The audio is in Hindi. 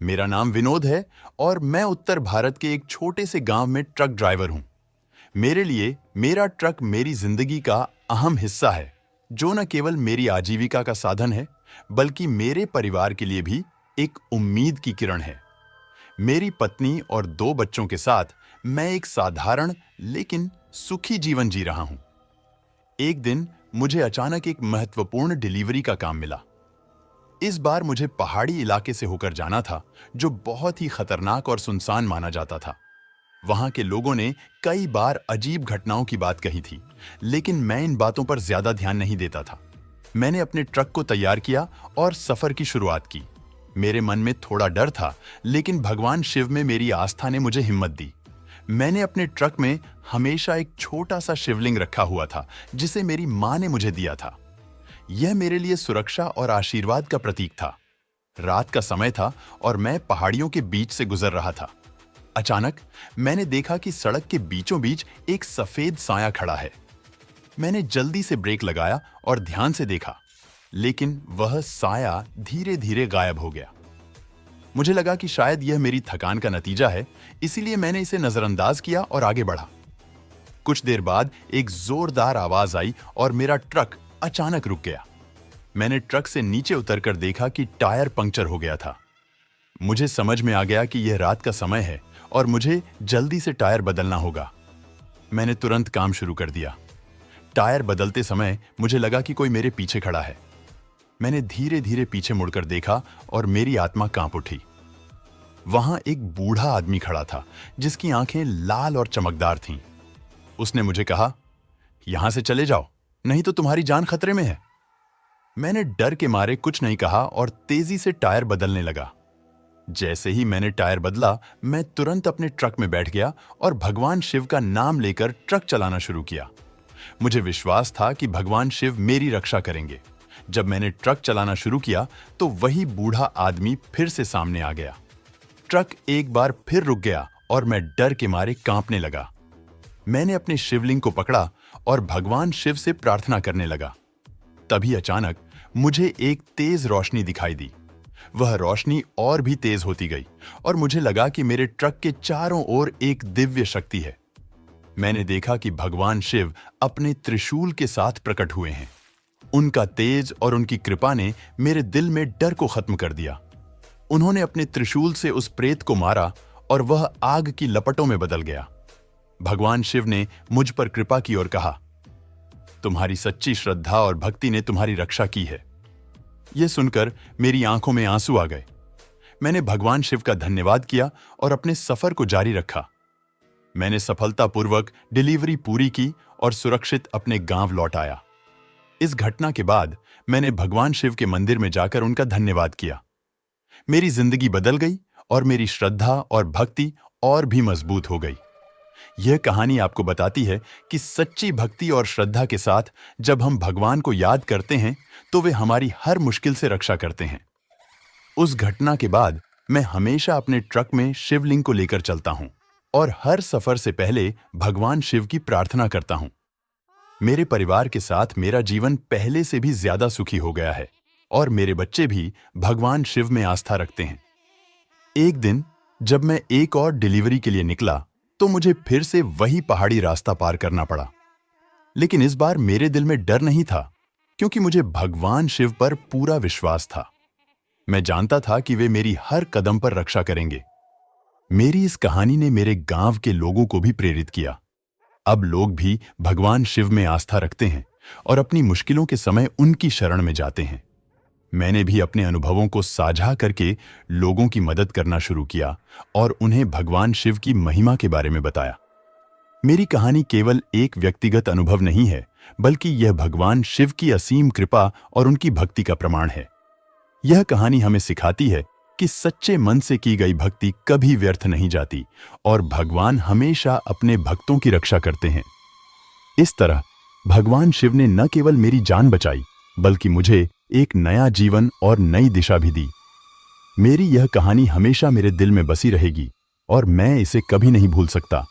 मेरा नाम विनोद है और मैं उत्तर भारत के एक छोटे से गांव में ट्रक ड्राइवर हूं। मेरे लिए मेरा ट्रक मेरी जिंदगी का अहम हिस्सा है, जो न केवल मेरी आजीविका का साधन है, बल्कि मेरे परिवार के लिए भी एक उम्मीद की किरण है। मेरी पत्नी और 2 बच्चों के साथ मैं एक साधारण लेकिन सुखी जीवन जी रहा हूं। एक दिन मुझे अचानक एक महत्वपूर्ण डिलीवरी का काम मिला। इस बार मुझे पहाड़ी इलाके से होकर जाना था, जो बहुत ही खतरनाक और सुनसान माना जाता था। वहां के लोगों ने कई बार अजीब घटनाओं की बात कही थी, लेकिन मैं इन बातों पर ज्यादा ध्यान नहीं देता था। मैंने अपने ट्रक को तैयार किया और सफर की शुरुआत की। मेरे मन में थोड़ा डर था, लेकिन भगवान शिव में मेरी आस्था ने मुझे हिम्मत दी। मैंने अपने ट्रक में हमेशा एक छोटा सा शिवलिंग रखा हुआ था, जिसे मेरी मां ने मुझे दिया था। यह मेरे लिए सुरक्षा और आशीर्वाद का प्रतीक था। रात का समय था और मैं पहाड़ियों के बीच से गुजर रहा था। अचानक मैंने देखा कि सड़क के बीचों बीच एक सफेद साया खड़ा है। मैंने जल्दी से ब्रेक लगाया और ध्यान से देखा, लेकिन वह साया धीरे धीरे गायब हो गया। मुझे लगा कि शायद यह मेरी थकान का नतीजा है, इसीलिए मैंने इसे नजरअंदाज किया और आगे बढ़ा। कुछ देर बाद एक जोरदार आवाज आई और मेरा ट्रक अचानक रुक गया। मैंने ट्रक से नीचे उतरकर देखा कि टायर पंक्चर हो गया था। मुझे समझ में आ गया कि यह रात का समय है और मुझे जल्दी से टायर बदलना होगा। मैंने तुरंत काम शुरू कर दिया। टायर बदलते समय मुझे लगा कि कोई मेरे पीछे खड़ा है। मैंने धीरे धीरे पीछे मुड़कर देखा और मेरी आत्मा कांप उठी। वहां एक बूढ़ा आदमी खड़ा था, जिसकी आंखें लाल और चमकदार थीं। उसने मुझे कहा, यहां से चले जाओ, नहीं तो तुम्हारी जान खतरे में है। मैंने डर के मारे कुछ नहीं कहा और तेजी से टायर बदलने लगा। जैसे ही मैंने टायर बदला, मैं तुरंत अपने ट्रक में बैठ गया और भगवान शिव का नाम लेकर ट्रक चलाना शुरू किया। मुझे विश्वास था कि भगवान शिव मेरी रक्षा करेंगे। जब मैंने ट्रक चलाना शुरू किया तो वही बूढ़ा आदमी फिर से सामने आ गया। ट्रक एक बार फिर रुक गया और मैं डर के मारे कांपने लगा। मैंने अपने शिवलिंग को पकड़ा और भगवान शिव से प्रार्थना करने लगा। तभी अचानक मुझे एक तेज रोशनी दिखाई दी। वह रोशनी और भी तेज होती गई और मुझे लगा कि मेरे ट्रक के चारों ओर एक दिव्य शक्ति है। मैंने देखा कि भगवान शिव अपने त्रिशूल के साथ प्रकट हुए हैं। उनका तेज और उनकी कृपा ने मेरे दिल में डर को खत्म कर दिया। उन्होंने अपने त्रिशूल से उस प्रेत को मारा और वह आग की लपटों में बदल गया। भगवान शिव ने मुझ पर कृपा की और कहा, तुम्हारी सच्ची श्रद्धा और भक्ति ने तुम्हारी रक्षा की है। यह सुनकर मेरी आंखों में आंसू आ गए। मैंने भगवान शिव का धन्यवाद किया और अपने सफर को जारी रखा। मैंने सफलतापूर्वक डिलीवरी पूरी की और सुरक्षित अपने गांव लौट आया। इस घटना के बाद मैंने भगवान शिव के मंदिर में जाकर उनका धन्यवाद किया। मेरी जिंदगी बदल गई और मेरी श्रद्धा और भक्ति और भी मजबूत हो गई। यह कहानी आपको बताती है कि सच्ची भक्ति और श्रद्धा के साथ जब हम भगवान को याद करते हैं, तो वे हमारी हर मुश्किल से रक्षा करते हैं। उस घटना के बाद मैं हमेशा अपने ट्रक में शिवलिंग को लेकर चलता हूं और हर सफर से पहले भगवान शिव की प्रार्थना करता हूं। मेरे परिवार के साथ मेरा जीवन पहले से भी ज्यादा सुखी हो गया है और मेरे बच्चे भी भगवान शिव में आस्था रखते हैं। एक दिन जब मैं एक और डिलीवरी के लिए निकला, तो मुझे फिर से वही पहाड़ी रास्ता पार करना पड़ा। लेकिन इस बार मेरे दिल में डर नहीं था, क्योंकि मुझे भगवान शिव पर पूरा विश्वास था। मैं जानता था कि वे मेरी हर कदम पर रक्षा करेंगे। मेरी इस कहानी ने मेरे गांव के लोगों को भी प्रेरित किया। अब लोग भी भगवान शिव में आस्था रखते हैं और अपनी मुश्किलों के समय उनकी शरण में जाते हैं। मैंने भी अपने अनुभवों को साझा करके लोगों की मदद करना शुरू किया और उन्हें भगवान शिव की महिमा के बारे में बताया। मेरी कहानी केवल एक व्यक्तिगत अनुभव नहीं है, बल्कि यह भगवान शिव की असीम कृपा और उनकी भक्ति का प्रमाण है। यह कहानी हमें सिखाती है कि सच्चे मन से की गई भक्ति कभी व्यर्थ नहीं जाती और भगवान हमेशा अपने भक्तों की रक्षा करते हैं। इस तरह भगवान शिव ने न केवल मेरी जान बचाई, बल्कि मुझे एक नया जीवन और नई दिशा भी दी। मेरी यह कहानी हमेशा मेरे दिल में बसी रहेगी और मैं इसे कभी नहीं भूल सकता।